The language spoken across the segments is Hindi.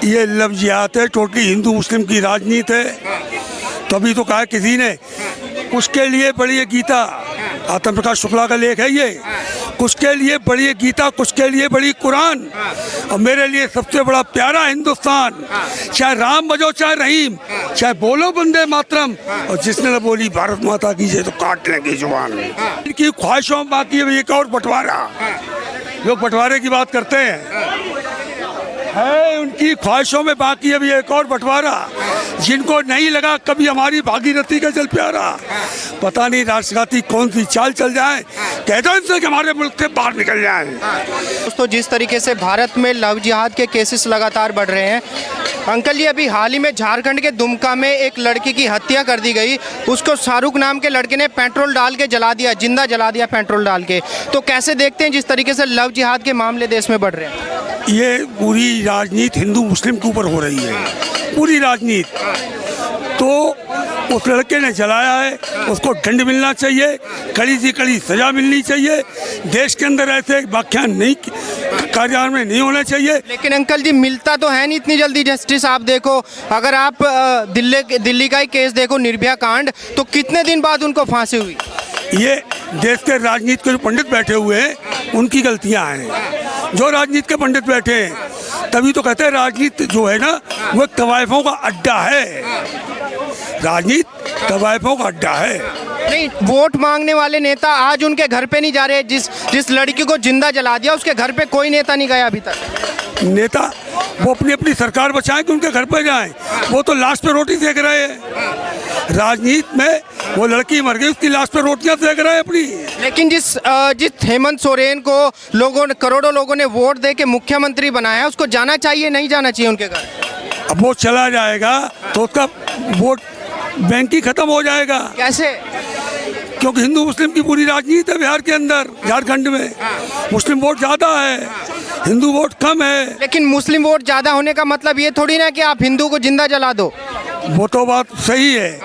ये लफ्जियात है, टोटली हिंदू मुस्लिम की राजनीति है। तभी तो कहा किसी ने, उसके लिए बड़ी ये गीता, आत्म प्रकाश शुक्ला का लेख है ये, उसके लिए बड़ी ये गीता, उसके लिए बड़ी कुरान, और मेरे लिए सबसे बड़ा प्यारा हिंदुस्तान। चाहे राम बजो चाहे रहीम, चाहे बोलो वंदे मातरम, और जिसने न बोली भारत माता की जय तो काट लेंगे जुबान। इनकी ख्वाहिशों में बाकी है एक और बंटवारा। लोग बंटवारे की बात करते है उनकी ख्वाहिशों में बाकी अभी एक और बंटवारा। जिनको नहीं लगा कभी हमारी भागीरथी का जल प्यारा, पता नहीं राष्ट्रघाती कौन सी चाल चल जाए, कह दो इनसे कि हमारे मुल्क से बाहर निकल जाए। दोस्तों, जिस तरीके से भारत में लव जिहाद के केसेस लगातार बढ़ रहे हैं, अंकल जी अभी हाल ही में झारखंड के दुमका में एक लड़की की हत्या कर दी गई। उसको शाहरुख नाम के लड़के ने पेट्रोल डाल के जला दिया, जिंदा जला दिया पेट्रोल डाल के। तो कैसे देखते हैं जिस तरीके से लव जिहाद के मामले देश में बढ़ रहे हैं? ये पूरी राजनीति हिंदू मुस्लिम के ऊपर हो रही है, पूरी राजनीति। तो उस लड़के ने जलाया है, उसको दंड मिलना चाहिए, कड़ी से कड़ी सजा मिलनी चाहिए। देश के अंदर ऐसे व्याख्यान नहीं, कार्यान्वयन में नहीं होना चाहिए। लेकिन अंकल जी मिलता तो है नहीं इतनी जल्दी जस्टिस। आप देखो, अगर आप दिल्ली का ही केस देखो, निर्भया कांड, तो कितने दिन बाद उनको फांसी हुई। ये देश के राजनीति के जो पंडित बैठे हुए हैं उनकी गलतियां हैं। जो राजनीति के पंडित बैठे हैं, तभी तो कहते हैं राजनीति जो है ना वो तवाइफों का अड्डा है। राजनीति तवाइफों का अड्डा है। नहीं, वोट मांगने वाले नेता आज उनके घर पे नहीं जा रहे। जिस लड़की को जिंदा जला दिया उसके घर पे कोई नेता नहीं गया अभी तक। नेता वो अपनी अपनी सरकार बचाएं कि उनके घर पे जाएं, वो तो लाश पे रोटी सेक रहे हैं। राजनीति में वो लड़की मर गई, उसकी लाश पे रोटियां सेक रहे हैं अपनी। लेकिन जिस हेमंत सोरेन को करोड़ों लोगों ने वोट दे के मुख्यमंत्री बनाया है, उसको जाना चाहिए नहीं जाना चाहिए उनके घर? अब वो चला जाएगा तो उसका वोट बैंक ही खत्म हो जाएगा। कैसे? क्योंकि हिंदू मुस्लिम की पूरी राजनीति है बिहार के अंदर। झारखंड में मुस्लिम वोट ज्यादा है, हिंदू वोट कम है। लेकिन मुस्लिम वोट ज्यादा होने का मतलब ये थोड़ी ना कि आप हिंदू को जिंदा जला दो। वो तो बात सही है,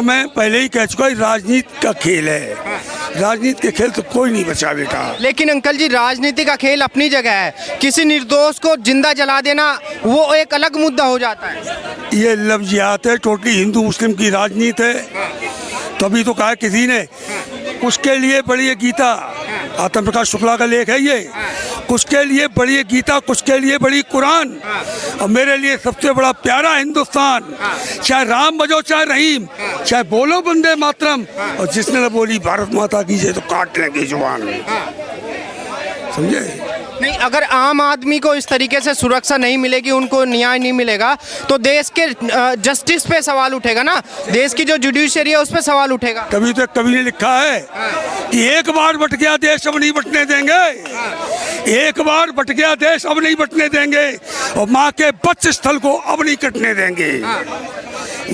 मैं पहले ही कह चुका, राजनीति का खेल है। राजनीति के खेल तो कोई नहीं बचा बेटा। लेकिन अंकल जी राजनीति का खेल अपनी जगह है, किसी निर्दोष को जिंदा जला देना वो एक अलग मुद्दा हो जाता है। ये लफ्जियात है, टोटली हिंदू मुस्लिम की राजनीति है। तभी तो कहा किसी ने, उसके लिए बड़ी ये गीता, आत्म प्रकाश शुक्ला का लेख है ये, उसके लिए बड़ी ये गीता, उसके लिए बड़ी कुरान, और मेरे लिए सबसे बड़ा प्यारा हिंदुस्तान। चाहे राम बजो चाहे रहीम, चाहे बोलो वंदे मातरम, और जिसने न बोली भारत माता की जय तो काट लेंगे जुबान। समझे? नहीं, अगर आम आदमी को इस तरीके से सुरक्षा नहीं मिलेगी, उनको न्याय नहीं मिलेगा, तो देश के जस्टिस पे सवाल उठेगा ना, देश की जो जुडिशरी है उस पे सवाल उठेगा। तभी तो कवि ने लिखा है कि एक बार बट गया देश अब नहीं बटने देंगे। एक बार बट गया देश अब नहीं बटने देंगे, और माँ के बच्च स्थल को अब नहीं कटने देंगे।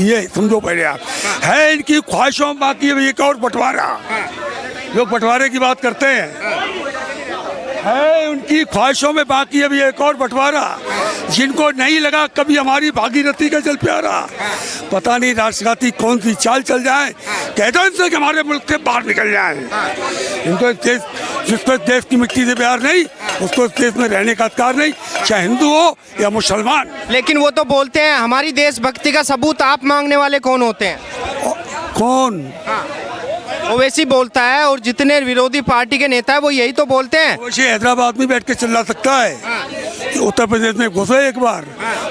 ये समझो पहले आप, है इनकी ख्वाहिशों में बाकी है एक और बंटवारा। लोग बंटवारे की बात करते है उनकी ख्वाहिशों में बाकी अभी एक और बंटवारा। जिनको नहीं लगा कभी हमारी भागीरथी का जल प्यारा, पता नहीं राष्ट्रघाती कौन सी चाल चल जाए, कह दो इनसे कि हमारे मुल्क से बाहर निकल जाए। इनको देश, जिसको देश की मिट्टी से प्यार नहीं, उसको इस देश में रहने का अधिकार नहीं, चाहे हिंदू हो या मुसलमान। लेकिन वो तो बोलते हैं हमारी देशभक्ति का सबूत आप मांगने वाले कौन होते हैं? कौन? ओवैसी बोलता है, और जितने विरोधी पार्टी के नेता है वो यही तो बोलते हैं। वैसे हैदराबाद में बैठ के चिल्ला सकता है, उत्तर प्रदेश में घुसे एक बार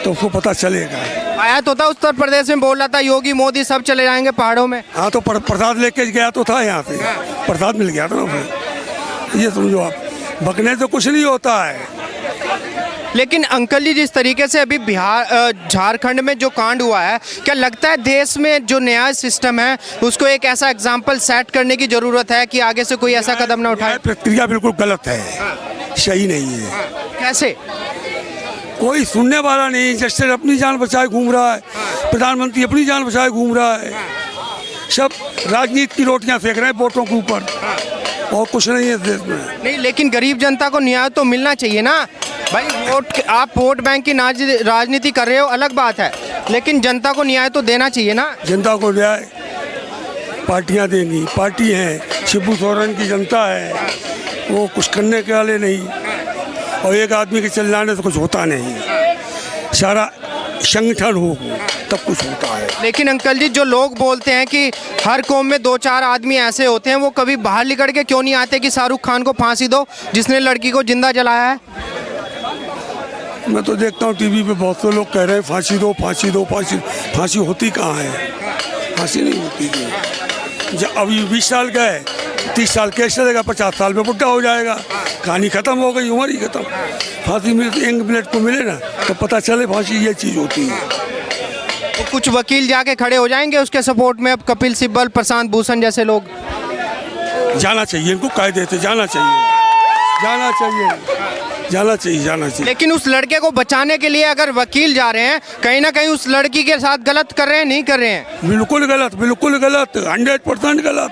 तो उसको पता चलेगा। आया तो था उत्तर प्रदेश में, बोल रहा था योगी मोदी सब चले जाएंगे पहाड़ों में। हाँ, तो प्रसाद लेके गया तो था, यहाँ से प्रसाद मिल गया था ना। ये समझो आप, बकने से कुछ नहीं होता है। लेकिन अंकल जी जिस तरीके से अभी झारखंड में जो कांड हुआ है, क्या लगता है देश में जो न्याय सिस्टम है उसको एक ऐसा एग्जाम्पल सेट करने की जरूरत है कि आगे से कोई ऐसा कदम ना उठाए? प्रक्रिया बिल्कुल गलत है, सही नहीं है। कैसे? कोई सुनने वाला नहीं। जस्टिस अपनी जान बचाए घूम रहा है, प्रधानमंत्री अपनी जान बचाए घूम रहा है, सब राजनीति की रोटियां सेक रहे हैं वोटों के ऊपर, और कुछ नहीं है देश में। नहीं, लेकिन गरीब जनता को न्याय तो मिलना चाहिए ना भाई। आप वोट बैंक की राजनीति कर रहे हो अलग बात है, लेकिन जनता को न्याय तो देना चाहिए ना। जनता को न्याय पार्टियां देंगी, पार्टी हैं, शिबू सोरेन की जनता है, वो कुछ करने के वाले नहीं, और एक आदमी के चिल्लाने से कुछ होता नहीं। सारा संगठन हो तब कुछ होता है। लेकिन अंकल जी, जो लोग बोलते हैं कि हर कौम में 2-4 आदमी ऐसे होते हैं, वो कभी बाहर निकल के क्यों नहीं आते कि शाहरुख खान को फांसी दो जिसने लड़की को जिंदा जलाया है? मैं तो देखता हूँ टीवी पे बहुत से लोग कह रहे हैं फांसी दो फांसी दो फांसी। फांसी होती कहाँ है? फांसी नहीं होती है। जब अभी 20 साल का है, 30 साल केस चलेगा, 50 साल में बुढ़ा हो जाएगा, कहानी खत्म हो गई, उम्र ही खत्म। फांसी मिले यंग ब्लड को मिले ना तो पता चले फांसी ये चीज़ होती है। तो कुछ वकील जाके खड़े हो जाएंगे उसके सपोर्ट में, अब कपिल सिब्बल, प्रशांत भूषण जैसे लोग? जाना चाहिए इनको, कायदे से जाना चाहिए, जाना चाहिए, जाना चाहिए, जाना चाहिए। लेकिन उस लड़के को बचाने के लिए अगर वकील जा रहे हैं, कहीं ना कहीं उस लड़की के साथ गलत कर रहे हैं, नहीं कर रहे हैं? बिल्कुल गलत, बिल्कुल गलत, 100% गलत।